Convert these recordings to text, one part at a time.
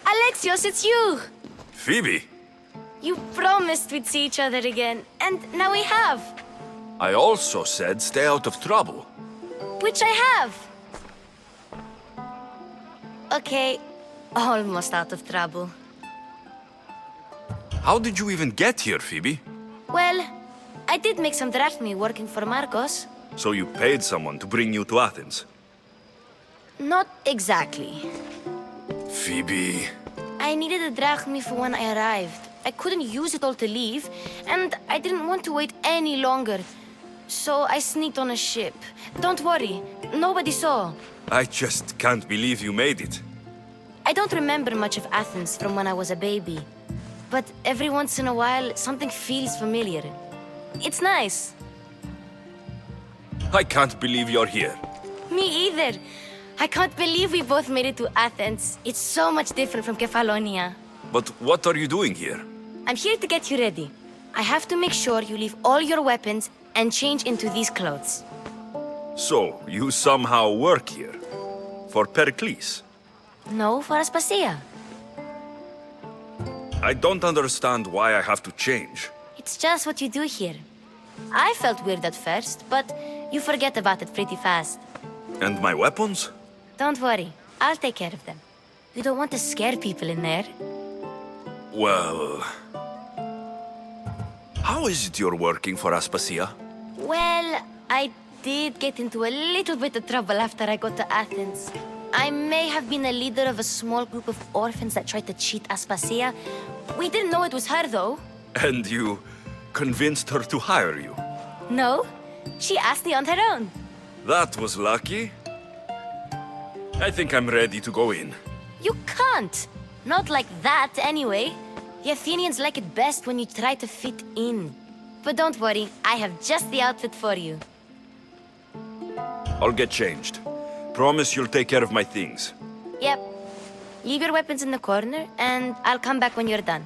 Alexios, it's you! Phoebe! You promised we'd see each other again, and now we have. I also said stay out of trouble. Which I have. Okay, almost out of trouble. How did you even get here, Phoebe? Well, I did make some drachmi working for Marcos. So you paid someone to bring you to Athens? Not exactly. Phoebe... I needed a drachmi for when I arrived. I couldn't use it all to leave, and I didn't want to wait any longer. So I sneaked on a ship. Don't worry, nobody saw. I just can't believe you made it. I don't remember much of Athens from when I was a baby. But every once in a while, something feels familiar. It's nice. I can't believe you're here. Me either. I can't believe we both made it to Athens. It's so much different from Kefalonia. But what are you doing here? I'm here to get you ready. I have to make sure you leave all your weapons and change into these clothes. So, you somehow work here? For Perikles? No, for Aspasia. I don't understand why I have to change. It's just what you do here. I felt weird at first, but you forget about it pretty fast. And my weapons? Don't worry, I'll take care of them. You don't want to scare people in there. Well... How is it you're working for Aspasia? Well, I did get into a little bit of trouble after I got to Athens. I may have been a leader of a small group of orphans that tried to cheat Aspasia. We didn't know it was her, though. And you convinced her to hire you? No, she asked me on her own. That was lucky. I think I'm ready to go in. You can't. Not like that, anyway. The Athenians like it best when you try to fit in. But don't worry, I have just the outfit for you. I'll get changed. Promise you'll take care of my things. Yep. Leave your weapons in the corner, and I'll come back when you're done.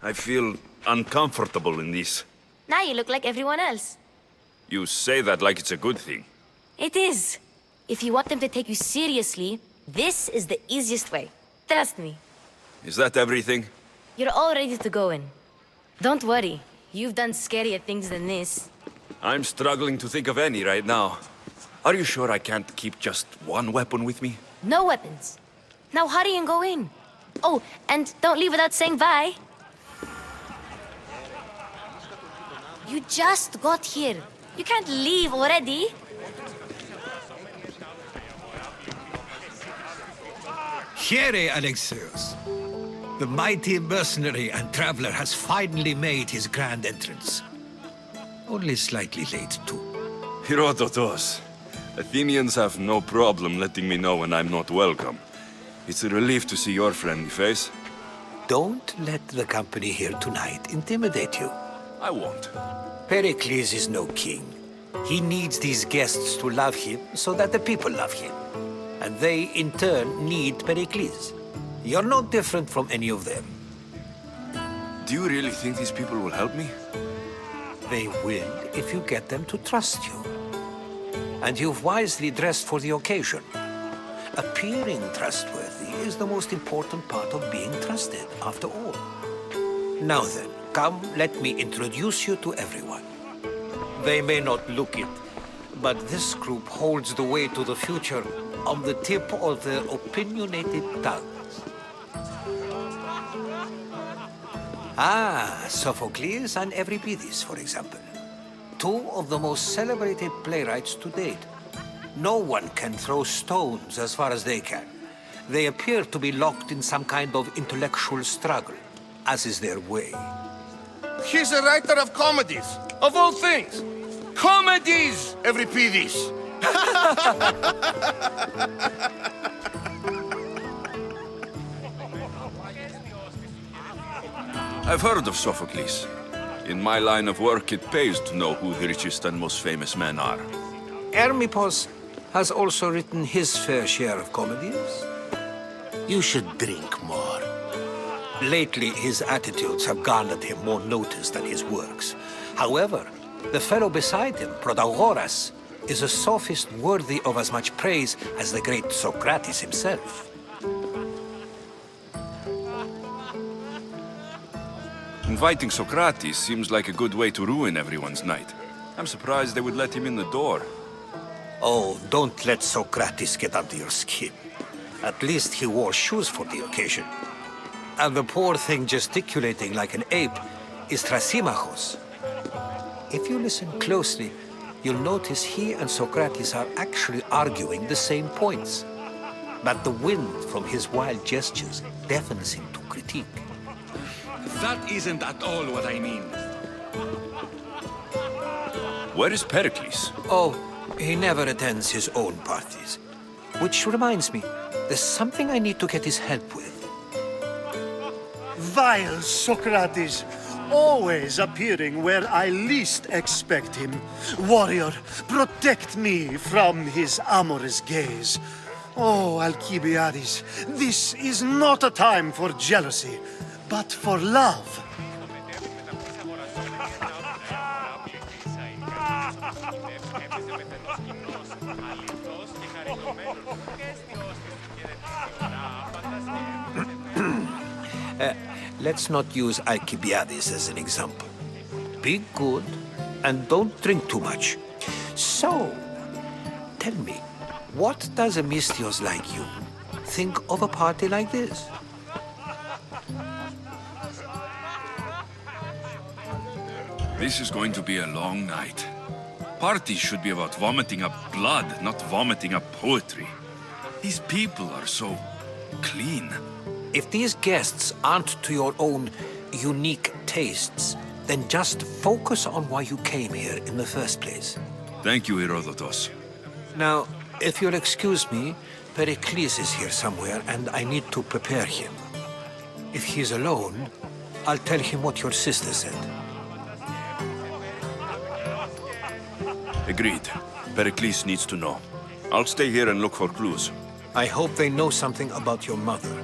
I feel uncomfortable in this. Now you look like everyone else. You say that like it's a good thing. It is. If you want them to take you seriously, this is the easiest way. Trust me. Is that everything? You're all ready to go in. Don't worry. You've done scarier things than this. I'm struggling to think of any right now. Are you sure I can't keep just one weapon with me? No weapons. Now hurry and go in. Oh, and don't leave without saying bye. You just got here. You can't leave already. Here, Alexios. The mighty mercenary and traveler has finally made his grand entrance. Only slightly late, too. Herodotos. Athenians have no problem letting me know when I'm not welcome. It's a relief to see your friendly face. Don't let the company here tonight intimidate you. I won't. Perikles is no king. He needs these guests to love him so that the people love him. And they, in turn, need Perikles. You're no different from any of them. Do you really think these people will help me? They will if you get them to trust you. And you've wisely dressed for the occasion. Appearing trustworthy is the most important part of being trusted, after all. Now then, come, let me introduce you to everyone. They may not look it, but this group holds the way to the future on the tip of their opinionated tongues. Ah, Sophocles and Euripides, for example. Two of the most celebrated playwrights to date. No one can throw stones as far as they can. They appear to be locked in some kind of intellectual struggle, as is their way. He's a writer of comedies, of all things. Comedies, Euripides. I've heard of Sophocles. In my line of work, it pays to know who the richest and most famous men are. Hermippos, has also written his fair share of comedies. You should drink more. Lately, his attitudes have garnered him more notice than his works. However, the fellow beside him, Protagoras, is a sophist worthy of as much praise as the great Socrates himself. Inviting Socrates seems like a good way to ruin everyone's night. I'm surprised they would let him in the door. Oh, don't let Socrates get under your skin. At least he wore shoes for the occasion. And the poor thing gesticulating like an ape is Thrasymachos. If you listen closely, you'll notice he and Socrates are actually arguing the same points. But the wind from his wild gestures deafens him to critique. That isn't at all what I mean. Where is Perikles? Oh, he never attends his own parties. Which reminds me, there's something I need to get his help with. Vile Socrates, always appearing where I least expect him. Warrior, protect me from his amorous gaze. Oh, Alcibiades, this is not a time for jealousy, but for love. Let's not use Alcibiades as an example. Be good and don't drink too much. So, tell me, what does a Mystios like you think of a party like this? This is going to be a long night. Parties should be about vomiting up blood, not vomiting up poetry. These people are so clean. If these guests aren't to your own unique tastes, then just focus on why you came here in the first place. Thank you, Herodotus. Now, if you'll excuse me, Perikles is here somewhere, and I need to prepare him. If he's alone, I'll tell him what your sister said. Agreed. Perikles needs to know. I'll stay here and look for clues. I hope they know something about your mother.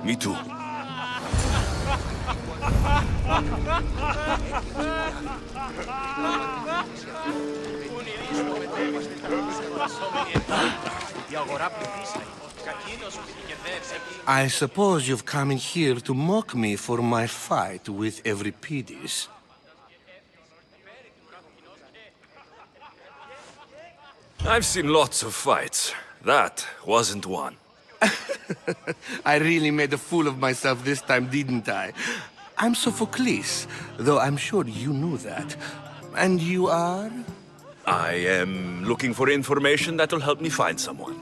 Me too. I suppose you've come in here to mock me for my fight with Euripides. I've seen lots of fights. That wasn't one. I really made a fool of myself this time, didn't I? I'm Sophocles, though I'm sure you knew that. And you are? I am looking for information that will help me find someone.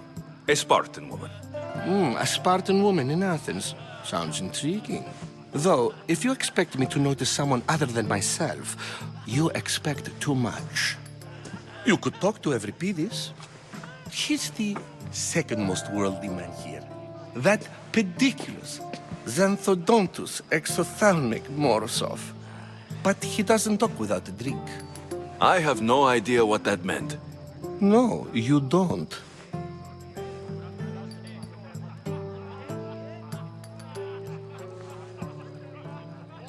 A Spartan woman. A Spartan woman in Athens. Sounds intriguing. Though, if you expect me to notice someone other than myself, you expect too much. You could talk to Euripides. He's the second most worldly man here. That pediculous, Xanthodontus exophthalmic Morosov. But he doesn't talk without a drink. I have no idea what that meant. No, you don't.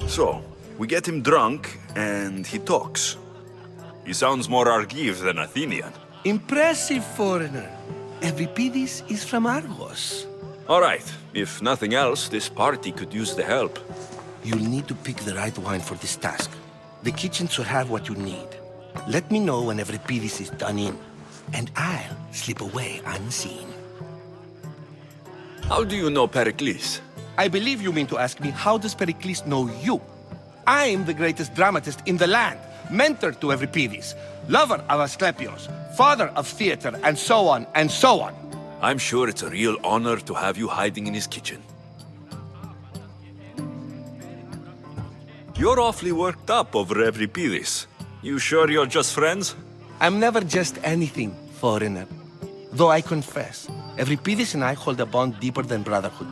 So, we get him drunk, and he talks. He sounds more Argive than Athenian. Impressive, foreigner. Euripides is from Argos. All right, if nothing else, this party could use the help. You'll need to pick the right wine for this task. The kitchen should have what you need. Let me know when Euripides is done in, and I'll slip away unseen. How do you know Perikles? I believe you mean to ask me, how does Perikles know you? I'm the greatest dramatist in the land, mentor to Euripides, lover of Asclepios, father of theater, and so on, and so on. I'm sure it's a real honor to have you hiding in his kitchen. You're awfully worked up over Euripides. You sure you're just friends? I'm never just anything, foreigner. Though I confess, Euripides and I hold a bond deeper than brotherhood.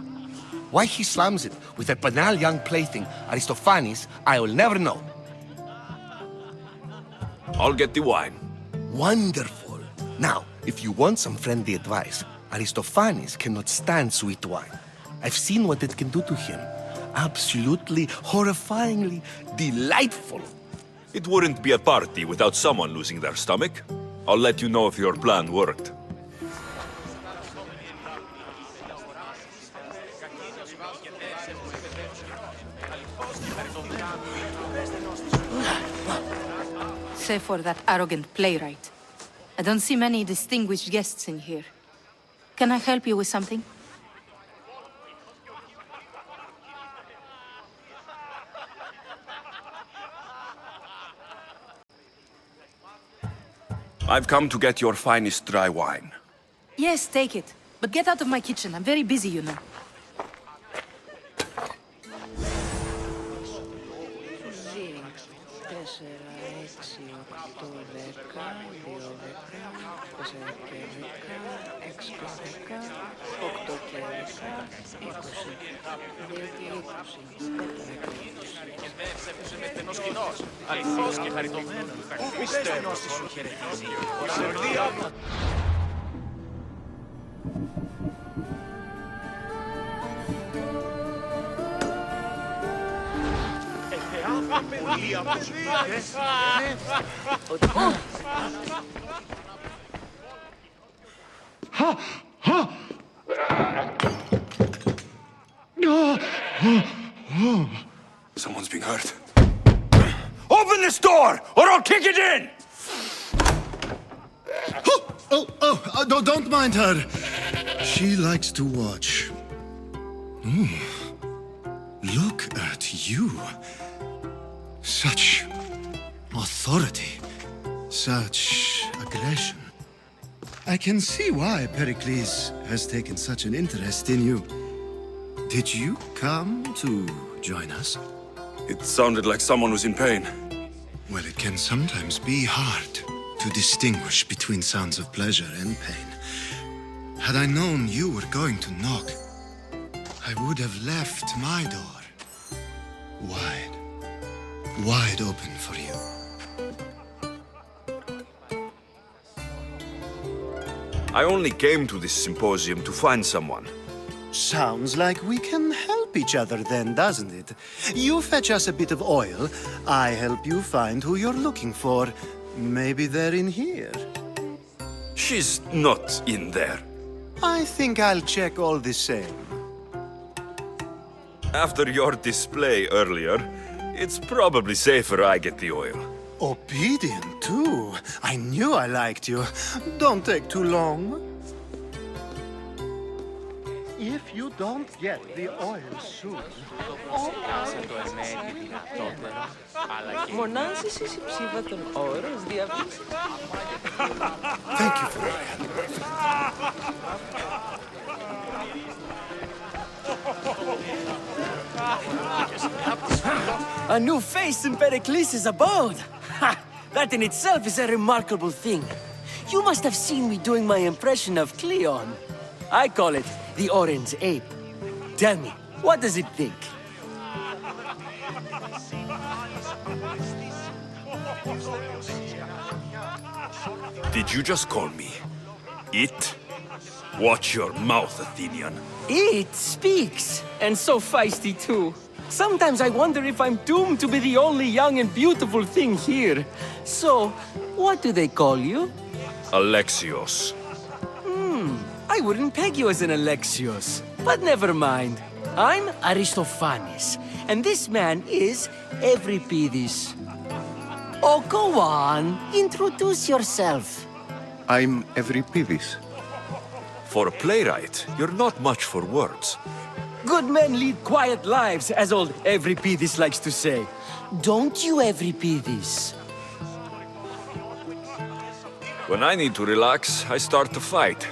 Why he slams it with a banal young plaything, Aristophanes, I will never know. I'll get the wine. Wonderful. Now, if you want some friendly advice, Aristophanes cannot stand sweet wine. I've seen what it can do to him. Absolutely, horrifyingly delightful. It wouldn't be a party without someone losing their stomach. I'll let you know if your plan worked. Save for that arrogant playwright. I don't see many distinguished guests in here. Can I help you with something? I've come to get your finest dry wine. Yes, take it. But get out of my kitchen. I'm very busy, you know. Someone's being hurt. Open this door, or I'll kick it in! No, don't mind her. She likes to watch. Look at you. Such authority. Such aggression. I can see why Perikles has taken such an interest in you. Did you come to join us? It sounded like someone was in pain. Well, it can sometimes be hard to distinguish between sounds of pleasure and pain. Had I known you were going to knock, I would have left my door wide open for you. I only came to this symposium to find someone. Sounds like we can help each other then, doesn't it? You fetch us a bit of oil, I help you find who you're looking for. Maybe they're in here. She's not in there. I think I'll check all the same. After your display earlier, it's probably safer I get the oil. Obedient, too. I knew I liked you. Don't take too long. If you don't get the oil soon, Thank you for your help. A new face in Perikles' abode! Ha! That in itself is a remarkable thing. You must have seen me doing my impression of Cleon. I call it the Orange Ape. Tell me, what does it think? Did you just call me it? Watch your mouth, Athenian. It speaks, and so feisty too. Sometimes I wonder if I'm doomed to be the only young and beautiful thing here. So, what do they call you? Alexios. I wouldn't peg you as an Alexios, but never mind. I'm Aristophanes, and this man is Euripides. Oh, go on. Introduce yourself. I'm Euripides. For a playwright, you're not much for words. Good men lead quiet lives, as old Euripides likes to say. Don't you, Euripides? When I need to relax, I start to fight.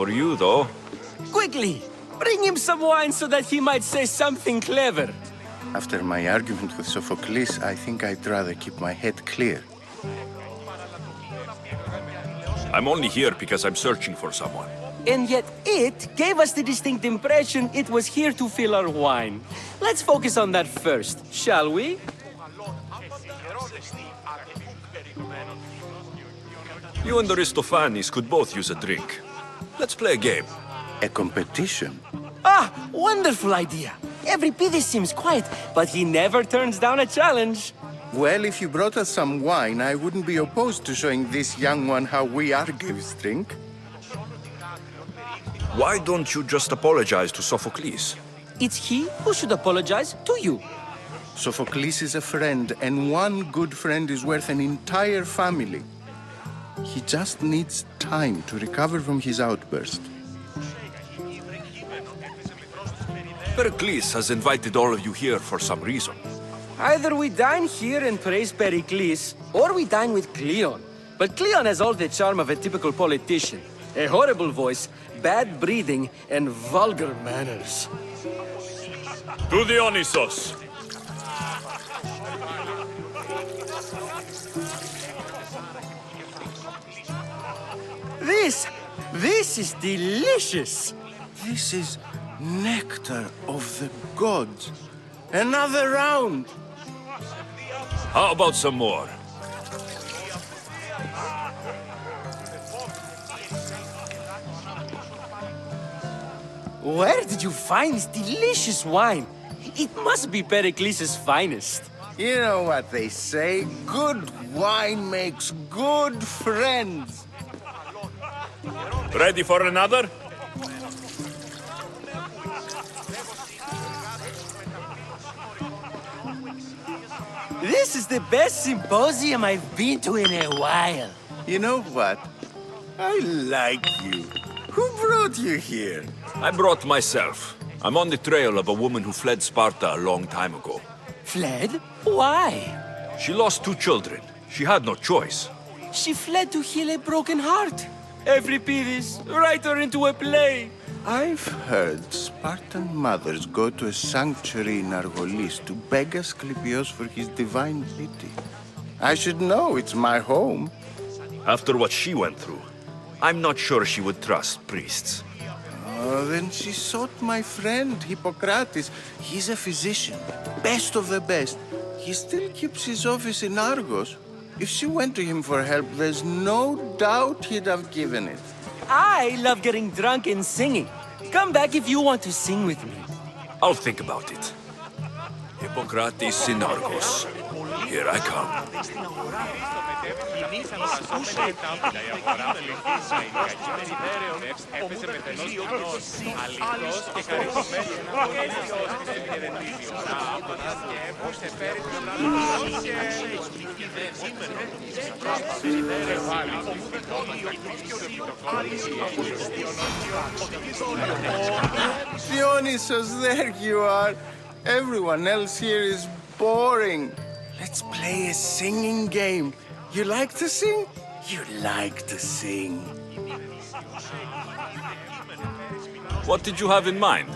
For you, though, Quickly, bring him some wine so that he might say something clever. After my argument with Sophocles, I think I'd rather keep my head clear. I'm only here because I'm searching for someone. And yet it gave us the distinct impression it was here to fill our wine. Let's focus on that first, shall we? You and Aristophanes could both use a drink. Let's play a game. A competition? Ah, wonderful idea. Every Pidis seems quiet, but he never turns down a challenge. Well, if you brought us some wine, I wouldn't be opposed to showing this young one how we Argives drink. Why don't you just apologize to Sophocles? It's he who should apologize to you. Sophocles is a friend, and one good friend is worth an entire family. He just needs time to recover from his outburst. Perikles has invited all of you here for some reason. Either we dine here and praise Perikles, or we dine with Cleon. But Cleon has all the charm of a typical politician. A horrible voice, bad breeding, and vulgar manners. To Dionysos! This is delicious! This is nectar of the gods. Another round! How about some more? Where did you find this delicious wine? It must be Pericles' finest. You know what they say, good wine makes good friends. Ready for another? This is the best symposium I've been to in a while. You know what? I like you. Who brought you here? I brought myself. I'm on the trail of a woman who fled Sparta a long time ago. Fled? Why? She lost 2 children. She had no choice. She fled to heal a broken heart. Euripides, write her into a play. I've heard Spartan mothers go to a sanctuary in Argolis to beg Asclepios for his divine pity. I should know, it's my home. After what she went through, I'm not sure she would trust priests. Oh, then she sought my friend, Hippocrates. He's a physician, best of the best. He still keeps his office in Argos. If she went to him for help, there's no doubt he'd have given it. I love getting drunk and singing. Come back if you want to sing with me. I'll think about it. Hippocrates in Argos. Here I come. Dionysos, there you are. Everyone else here is boring. Let's play a singing game. You like to sing? You like to sing. What did you have in mind?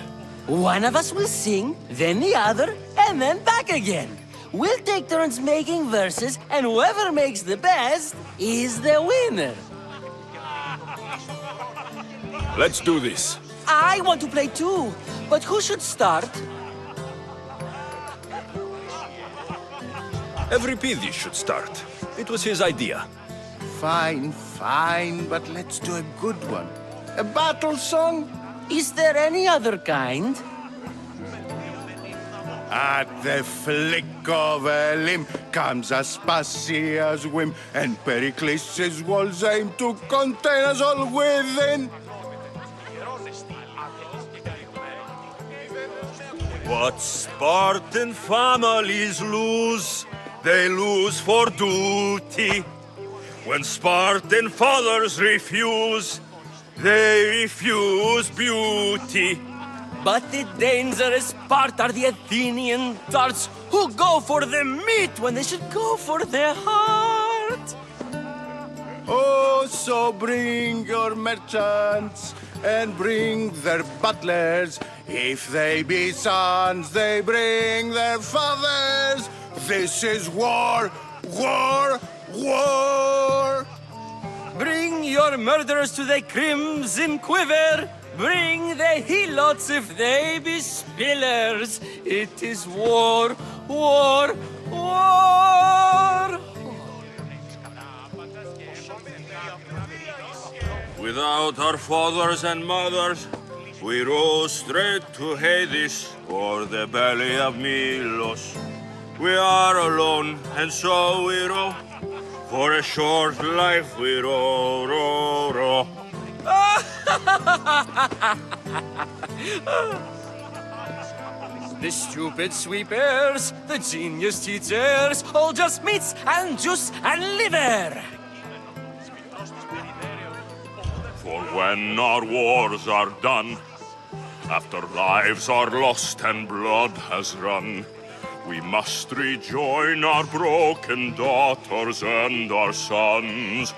One of us will sing, then the other, and then back again. We'll take turns making verses, and whoever makes the best is the winner. Let's do this. I want to play too, but who should start? Euripides should start. It was his idea. Fine, fine, but let's do a good one. A battle song? Is there any other kind? At the flick of a limb comes Aspasia's whim, and Perikles' walls aim to contain us all within. What Spartan families lose, they lose for duty. When Spartan fathers refuse, they refuse beauty. But the dangerous part are the Athenian tarts who go for the meat when they should go for their heart. Oh, so bring your merchants and bring their butlers. If they be sons, they bring their fathers. This is war, war, war. Bring your murderers to the crimson quiver. Bring the helots if they be spillers. It is war, war, war. Without our fathers and mothers, we rose straight to Hades or the belly of Milos. We are alone, and so we row. For a short life we row, row, row. The stupid sweepers, the genius teachers, all just meats and juice and liver. For when our wars are done, after lives are lost and blood has run, we must rejoin our broken daughters and our sons.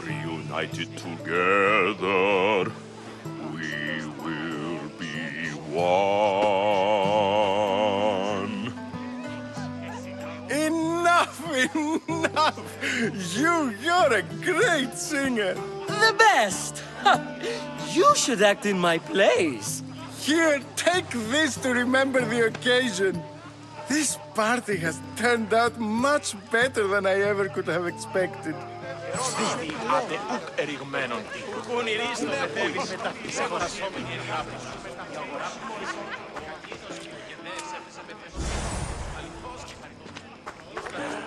Reunited together, we will be one. Enough, enough! You're a great singer. The best! You should act in my plays. Here, take this to remember the occasion. This party has turned out much better than I ever could have expected.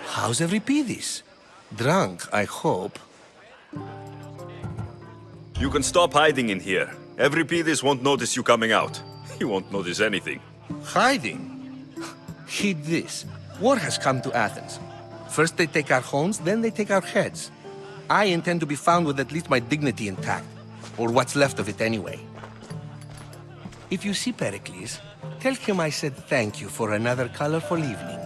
How's Euripides? Drunk, I hope. You can stop hiding in here. Euripides won't notice you coming out. He won't notice anything. Hiding? Heed this. War has come to Athens. First they take our homes, then they take our heads. I intend to be found with at least my dignity intact. Or what's left of it anyway. If you see Perikles, tell him I said thank you for another colorful evening.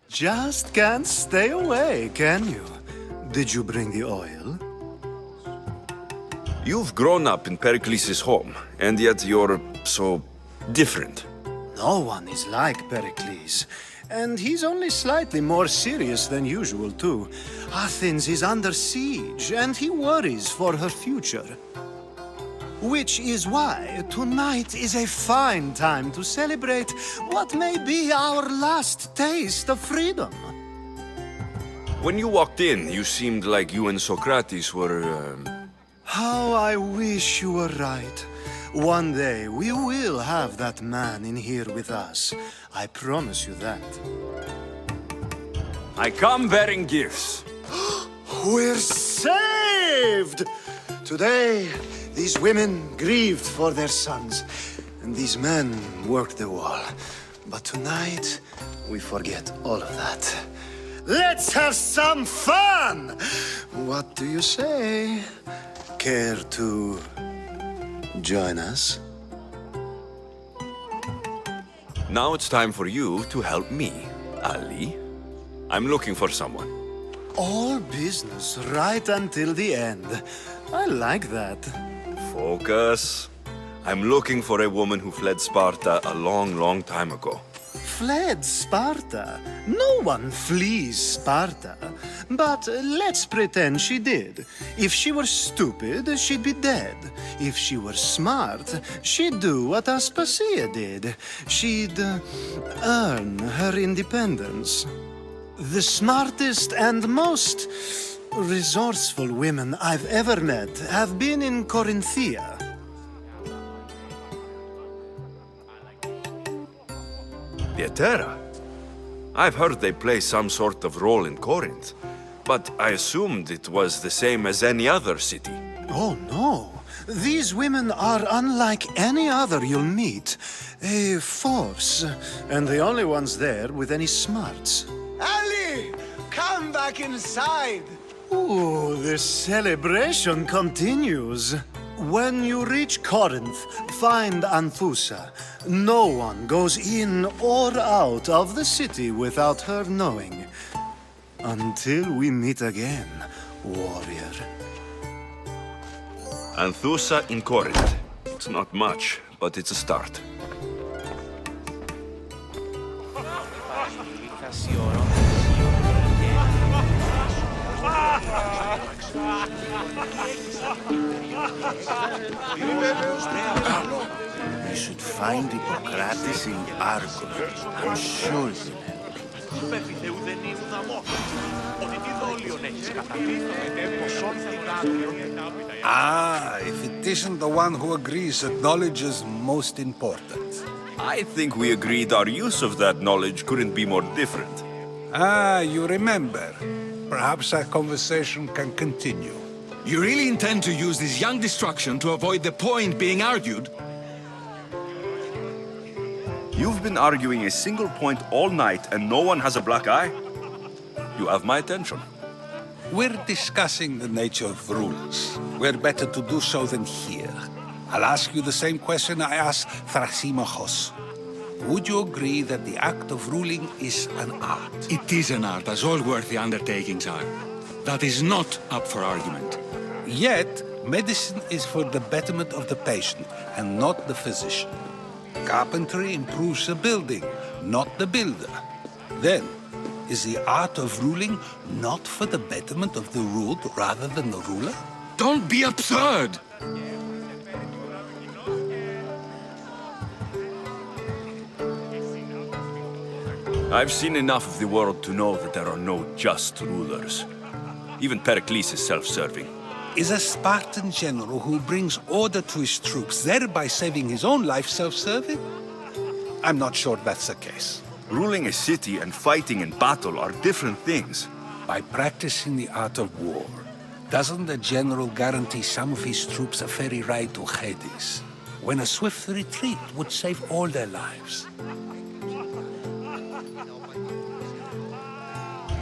Just can't stay away, can you? Did you bring the oil? You've grown up in Perikles' home, and yet you're so different. No one is like Perikles. And he's only slightly more serious than usual, too. Athens is under siege, and he worries for her future. Which is why tonight is a fine time to celebrate what may be our last taste of freedom. When you walked in, you seemed like you and Socrates were, How I wish you were right. One day we will have that man in here with us. I promise you that. I come bearing gifts. We're saved! Today, these women grieved for their sons, and these men worked the wall. But tonight, we forget all of that. Let's have some fun! What do you say? Care to join us? Now it's time for you to help me, Ali. I'm looking for someone. All business right until the end. I like that. Focus. I'm looking for a woman who fled Sparta a long, long time ago. Fled Sparta? No one flees Sparta. But let's pretend she did. If she were stupid, she'd be dead. If she were smart, she'd do what Aspasia did. She'd earn her independence. The smartest and most resourceful women I've ever met have been in Corinthia. Pietera? I've heard they play some sort of role in Corinth, but I assumed it was the same as any other city. Oh, no. These women are unlike any other you'll meet. A force, and the only ones there with any smarts. Ali! Come back inside! Ooh, the celebration continues. When you reach Corinth, find Anthusa. No one goes in or out of the city without her knowing. Until we meet again, warrior. Anthusa in Corinth. It's not much, but it's a start. You should find Hippocrates in Argos. I'm sure you Ah, if it isn't the one who agrees that knowledge is most important. I think we agreed our use of that knowledge couldn't be more different. Ah, you remember. Perhaps our conversation can continue. You really intend to use this young destruction to avoid the point being argued? You've been arguing a single point all night and no one has a black eye? You have my attention. We're discussing the nature of rules. We're better to do so than here. I'll ask you the same question I asked Thrasymachos. Would you agree that the act of ruling is an art? It is an art, as all worthy undertakings are. That is not up for argument. Yet, medicine is for the betterment of the patient and not the physician. Carpentry improves the building, not the builder. Then, is the art of ruling not for the betterment of the ruled rather than the ruler? Don't be absurd! I've seen enough of the world to know that there are no just rulers. Even Perikles is self-serving. Is a Spartan general who brings order to his troops, thereby saving his own life, self-serving? I'm not sure that's the case. Ruling a city and fighting in battle are different things. By practicing the art of war, doesn't the general guarantee some of his troops a ferry ride to Hades, when a swift retreat would save all their lives?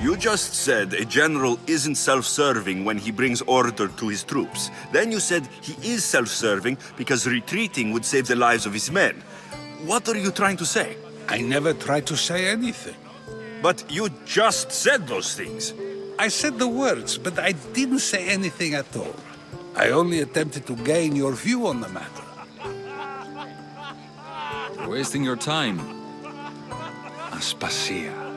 You just said a general isn't self-serving when he brings order to his troops. Then you said he is self-serving because retreating would save the lives of his men. What are you trying to say? I never tried to say anything. But you just said those things. I said the words, but I didn't say anything at all. I only attempted to gain your view on the matter. You're wasting your time. Aspasia.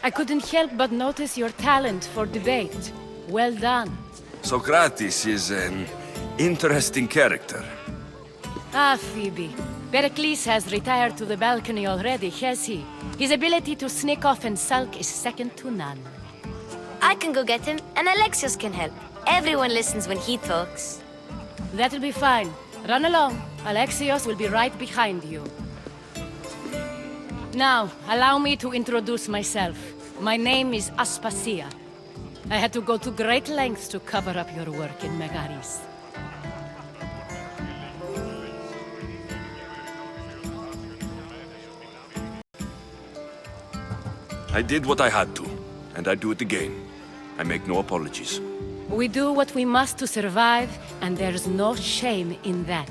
I couldn't help but notice your talent for debate. Well done. Socrates is an interesting character. Ah, Phoebe. Perikles has retired to the balcony already, has he? His ability to sneak off and sulk is second to none. I can go get him, and Alexios can help. Everyone listens when he talks. That'll be fine. Run along. Alexios will be right behind you. Now, allow me to introduce myself. My name is Aspasia. I had to go to great lengths to cover up your work in Megaris. I did what I had to, and I do it again. I make no apologies. We do what we must to survive, and there's no shame in that.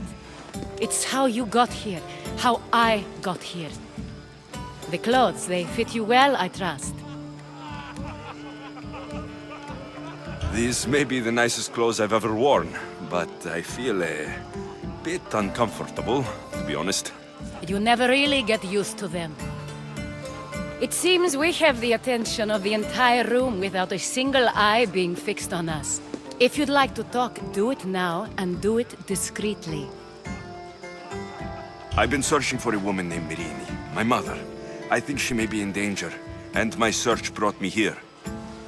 It's how you got here, how I got here. The clothes, they fit you well, I trust. These may be the nicest clothes I've ever worn, but I feel a bit uncomfortable, to be honest. You never really get used to them. It seems we have the attention of the entire room without a single eye being fixed on us. If you'd like to talk, do it now, and do it discreetly. I've been searching for a woman named Mirini, my mother. I think she may be in danger, and my search brought me here.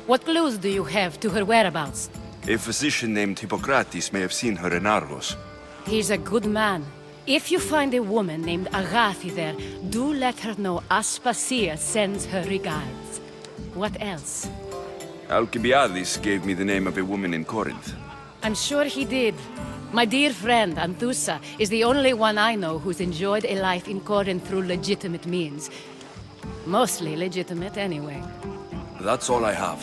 What clues do you have to her whereabouts? A physician named Hippocrates may have seen her in Argos. He's a good man. If you find a woman named Agathi there, do let her know Aspasia sends her regards. What else? Alcibiades gave me the name of a woman in Corinth. I'm sure he did. My dear friend, Anthusa, is the only one I know who's enjoyed a life in Corinth through legitimate means. Mostly legitimate, anyway. That's all I have.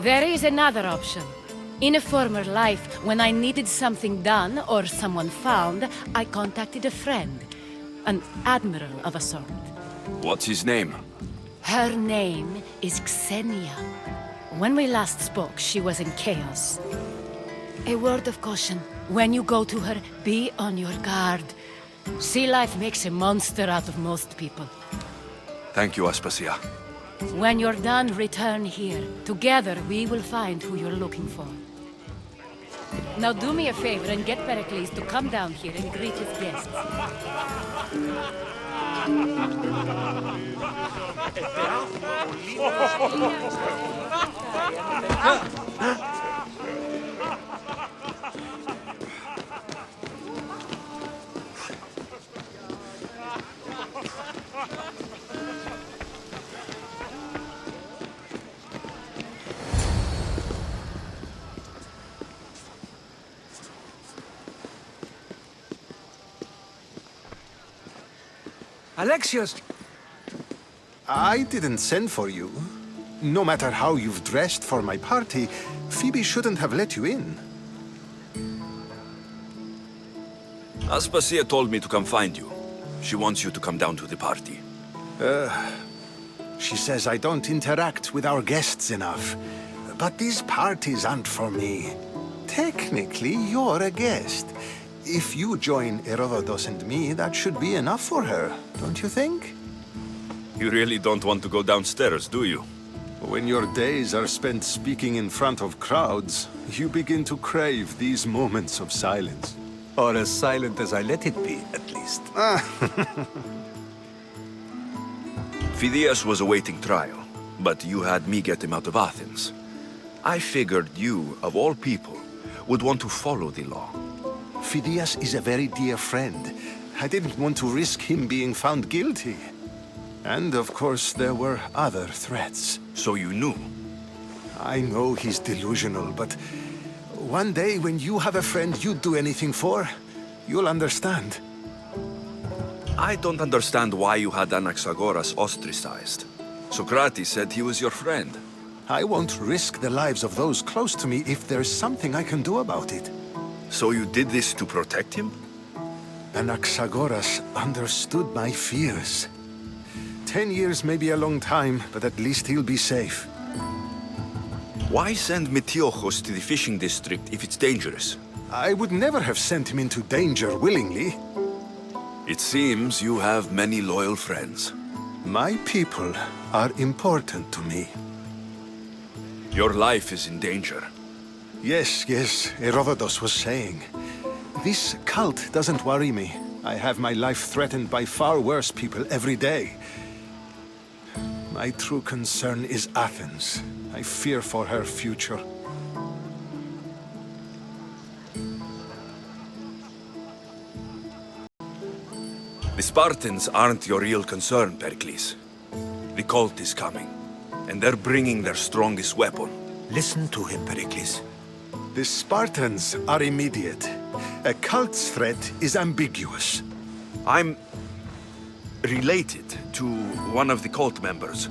There is another option. In a former life, when I needed something done or someone found, I contacted a friend. An admiral of a sort. What's his name? Her name is Xenia. When we last spoke, she was in chaos. A word of caution. When you go to her, be on your guard. Sea life makes a monster out of most people. Thank you, Aspasia. When you're done, return here. Together, we will find who you're looking for. Now do me a favor and get Perikles to come down here and greet his guests. Alexios! I didn't send for you. No matter how you've dressed for my party, Phoebe shouldn't have let you in. Aspasia told me to come find you. She wants you to come down to the party. She says I don't interact with our guests enough. But these parties aren't for me. Technically, you're a guest. If you join Herodotus and me, that should be enough for her, don't you think? You really don't want to go downstairs, do you? When your days are spent speaking in front of crowds, you begin to crave these moments of silence. Or as silent as I let it be, at least. Phidias was awaiting trial, but you had me get him out of Athens. I figured you, of all people, would want to follow the law. Phidias is a very dear friend. I didn't want to risk him being found guilty. And of course, there were other threats. So you knew? I know he's delusional, but one day when you have a friend you'd do anything for, you'll understand. I don't understand why you had Anaxagoras ostracized. Socrates said he was your friend. I won't risk the lives of those close to me if there's something I can do about it. So you did this to protect him? Anaxagoras understood my fears. 10 years may be a long time, but at least he'll be safe. Why send Metiochos to the fishing district if it's dangerous? I would never have sent him into danger willingly. It seems you have many loyal friends. My people are important to me. Your life is in danger. Yes, Herodotus was saying. This cult doesn't worry me. I have my life threatened by far worse people every day. My true concern is Athens. I fear for her future. The Spartans aren't your real concern, Perikles. The cult is coming, and they're bringing their strongest weapon. Listen to him, Perikles. The Spartans are immediate. A cult's threat is ambiguous. I'm related to one of the cult members.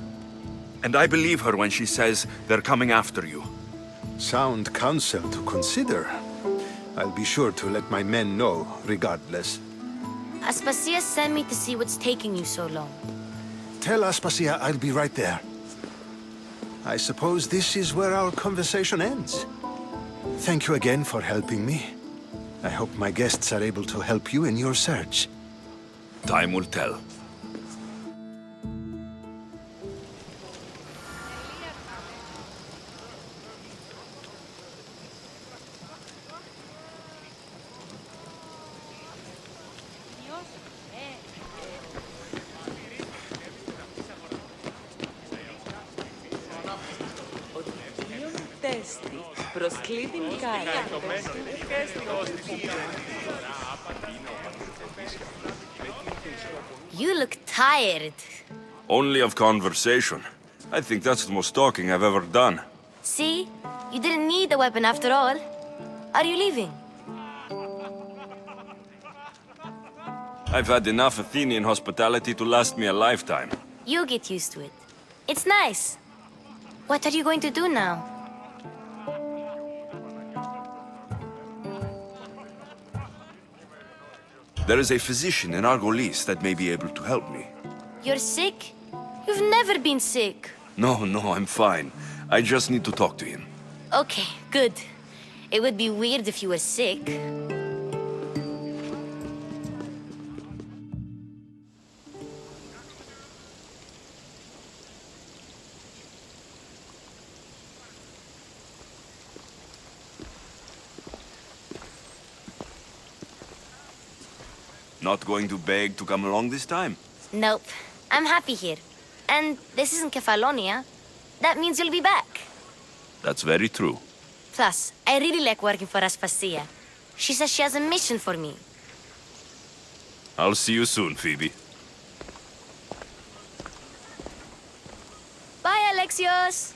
And I believe her when she says they're coming after you. Sound counsel to consider. I'll be sure to let my men know, regardless. Aspasia sent me to see what's taking you so long. Tell Aspasia I'll be right there. I suppose this is where our conversation ends. Thank you again for helping me. I hope my guests are able to help you in your search. Time will tell. You look tired. Only of conversation. I think that's the most talking I've ever done. See? You didn't need the weapon after all. Are you leaving? I've had enough Athenian hospitality to last me a lifetime. You'll get used to it. It's nice. What are you going to do now? There is a physician in Argolis that may be able to help me. You're sick? You've never been sick. No, I'm fine. I just need to talk to him. Okay, good. It would be weird if you were sick. Not going to beg to come along this time? Nope. I'm happy here. And this isn't Kefalonia. That means you'll be back. That's very true. Plus, I really like working for Aspasia. She says she has a mission for me. I'll see you soon, Phoebe. Bye, Alexios!